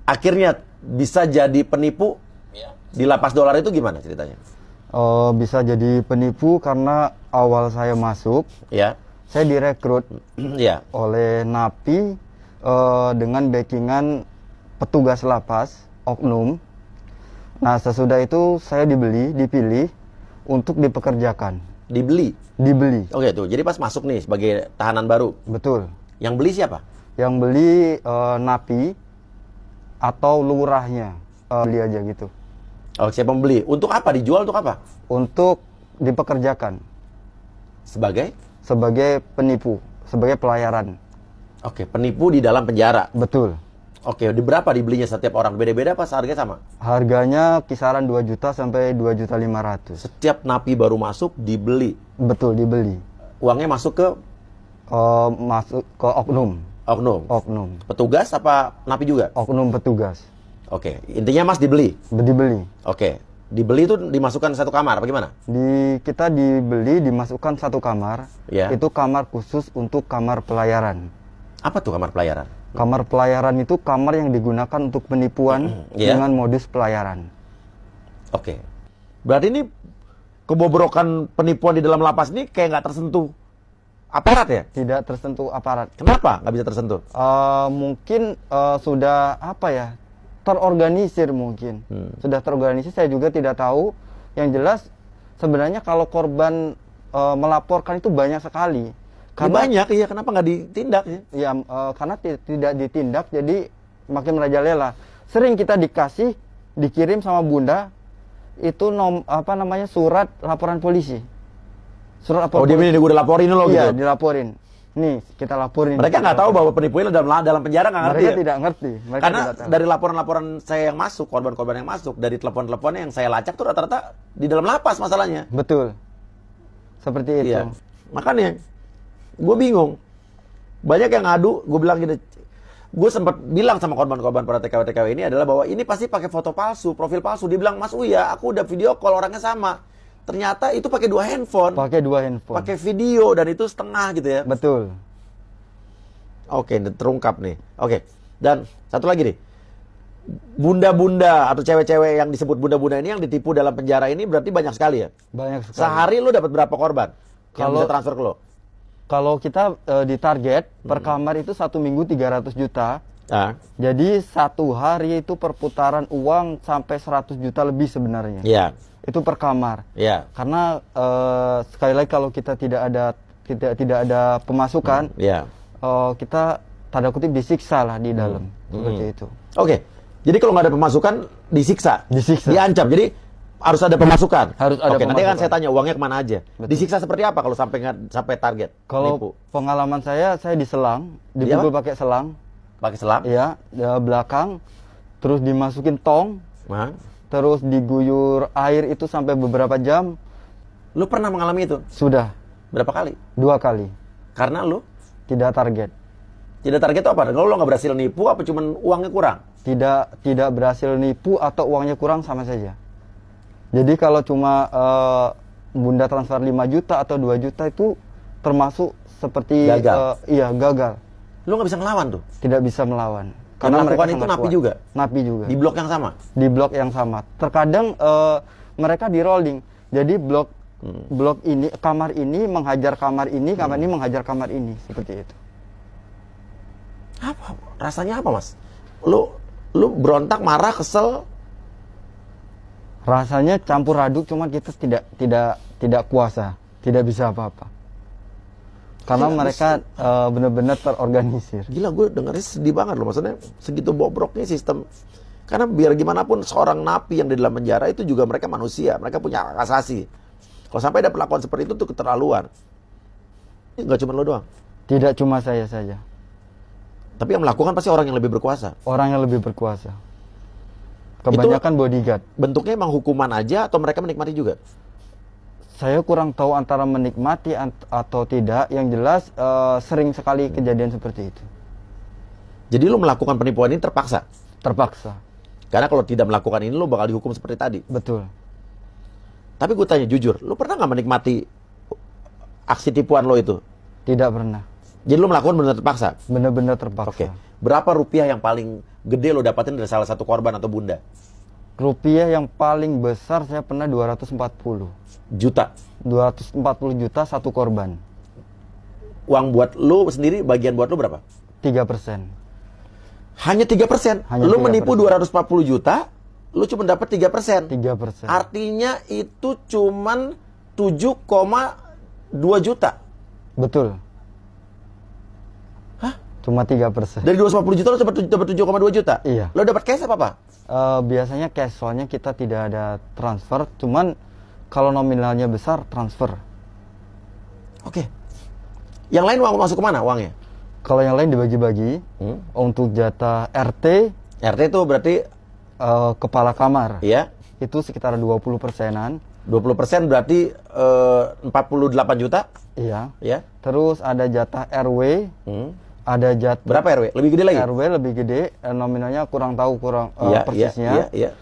akhirnya bisa jadi penipu di lapas dolar itu gimana ceritanya? Bisa jadi penipu karena awal saya masuk, Ya. saya direkrut Ya. oleh napi dengan backingan petugas lapas, oknum. Nah, sesudah itu saya dipilih untuk dipekerjakan. Dibeli. Dibeli, Oke tuh. Jadi pas masuk nih sebagai tahanan baru, betul. yang beli siapa? Yang beli napi atau lurahnya, beli aja gitu. Oh, siapa membeli? Untuk apa? Dijual untuk apa? Untuk dipekerjakan Sebagai? sebagai penipu, sebagai pelayaran. Oke, penipu di dalam penjara. Betul. Oke, di berapa dibelinya setiap orang? Beda-beda apa harganya sama? Harganya kisaran 2 juta sampai 2.500.000. Setiap napi baru masuk dibeli. Betul, dibeli. Uangnya masuk ke Masuk ke oknum. oknum. Oknum. Petugas apa napi juga? Oknum petugas. Oke, intinya Mas dibeli. Dibeli. Oke, dibeli itu dimasukkan satu kamar apa gimana? Kita dibeli, dimasukkan satu kamar. Ya. Itu kamar khusus untuk kamar pelayaran. Apa tuh kamar pelayaran? Kamar pelayaran itu kamar yang digunakan untuk penipuan Ya. dengan modus pelayaran. Oke. Berarti ini kebobrokan penipuan di dalam lapas ini kayak nggak tersentuh aparat ya? Tidak tersentuh aparat. Kenapa nggak bisa tersentuh? Mungkin sudah apa ya, terorganisir mungkin. Sudah terorganisir, saya juga tidak tahu. Yang jelas sebenarnya kalau korban melaporkan itu banyak sekali. Karena banyak, iya. Kenapa nggak ditindak ya? Ya, karena tidak ditindak, jadi makin merajalela. Sering kita dikirim sama bunda itu surat laporan polisi. Surat laporan. Oh, dia ini gue udah laporin lo Iya, gitu. dilaporin. Nih, kita laporin. Mereka nggak tahu bahwa penipuan dalam penjara nggak ngerti. Mereka Ya? tidak ngerti. Mereka Karena tidak tahu. dari laporan-laporan saya yang masuk, korban-korban yang masuk, dari telepon-teleponnya yang saya lacak tuh rata-rata di dalam lapas masalahnya. Betul. Seperti itu. Iya. Makanya gue bingung. Banyak yang ngadu, gue bilang gini, gue sempat bilang sama korban-korban para TKW-TKW ini adalah bahwa ini pasti pakai foto palsu, profil palsu. Dia bilang, Mas Uya, aku udah video call orangnya sama. Ternyata itu pakai 2 handphone. Pakai 2 handphone. Pakai video dan itu setengah gitu ya. Betul. Oke, terungkap nih. Oke, dan satu lagi nih. Bunda-bunda atau cewek-cewek yang disebut bunda-bunda ini yang ditipu dalam penjara ini berarti banyak sekali ya? Banyak sekali. Sehari lu dapat berapa korban yang Kalau- bisa transfer ke lo? Kalau kita ditarget per kamar itu 1 minggu 300 juta. Ah, Jadi 1 hari itu perputaran uang sampai 100 juta lebih sebenarnya. iya, Itu per kamar. iya, Karena sekali lagi kalau kita tidak ada pemasukan, iya. kita tanda kutip disiksa lah di dalam. Seperti itu. Oke, jadi kalau nggak ada pemasukan disiksa, Disiksa. diancam. Jadi harus ada pemasukan. Harus ada Oke, nanti akan pemasukan. saya tanya uangnya kemana aja. Betul. Disiksa seperti apa kalau sampai target? Kalau Nipu? pengalaman saya diselang, dipukul pakai selang, Pakai selang? ya, belakang, terus dimasukin tong, Nah, terus diguyur air itu sampai beberapa jam. lu pernah mengalami itu? Sudah Berapa kali? 2 kali, Karena lu tidak target, tidak target itu apa? Kalau lu nggak berhasil nipu apa cuman uangnya kurang? tidak berhasil nipu atau uangnya kurang sama saja. Jadi kalau cuma bunda transfer 5 juta atau 2 juta itu termasuk seperti Gagal. Iya, gagal. Lu nggak bisa ngelawan tuh. Tidak bisa melawan. Yang melakukan itu sangat napi kuat. juga? Napi juga. Di blok yang sama? Di blok yang sama. Terkadang mereka di rolling. Jadi blok ini, kamar ini menghajar kamar ini, kamar ini menghajar kamar ini, seperti itu. Apa? Rasanya apa, Mas? Lu berontak, marah, kesel? Rasanya campur aduk, cuman kita tidak kuasa, tidak bisa apa-apa. Karena Gila, mereka benar-benar terorganisir. Gila, gue dengarnya sedih banget loh. Maksudnya segitu bobroknya sistem. Karena biar gimana pun seorang napi yang di dalam penjara itu juga mereka manusia. Mereka punya hak asasi. Kalau sampai ada perlakuan seperti itu tuh keterlaluan. Ini nggak cuma lo doang. Tidak cuma saya saja. Tapi yang melakukan pasti orang yang lebih berkuasa. Orang yang lebih berkuasa. Kebanyakan bodyguard. Bentuknya emang hukuman aja atau mereka menikmati juga? Saya kurang tahu antara menikmati atau tidak. Yang jelas sering sekali kejadian seperti itu. Jadi lo melakukan penipuan ini terpaksa? Terpaksa. Karena kalau tidak melakukan ini lo bakal dihukum seperti tadi. Betul. Tapi gue tanya jujur, lo pernah nggak menikmati aksi tipuan lo itu? Tidak pernah. Jadi lo melakukan benar terpaksa? Benar-benar terpaksa. Oke. Berapa rupiah yang paling gede lo dapatin dari salah satu korban atau bunda? Rupiah yang paling besar saya pernah 240 Juta. 240 juta satu korban. Uang buat lo sendiri, bagian buat lo berapa? 3%. Hanya 3%. Hanya Lo 3%. menipu 240 juta, lo cuma dapat 3%. 3%. Artinya itu cuman 7,2 juta. Betul. Hah? Cuma 3%. Dari 250 juta lo dapat 7,2 juta? Iya. Lo dapat cash apa, Pak? Biasanya cash, soalnya kita tidak ada transfer, cuman kalau nominalnya besar transfer. Oke. Yang lain uang masuk kemana uangnya? Kalau yang lain dibagi-bagi untuk jatah RT, RT itu berarti kepala kamar, iya, itu sekitar 20%-an. 20% berarti 48 juta. Iya. Ya. Terus ada jatah RW, ada jatah Berapa RW? Lebih gede lagi? RW lebih gede, nominalnya kurang tahu Iya, persisnya. Iya.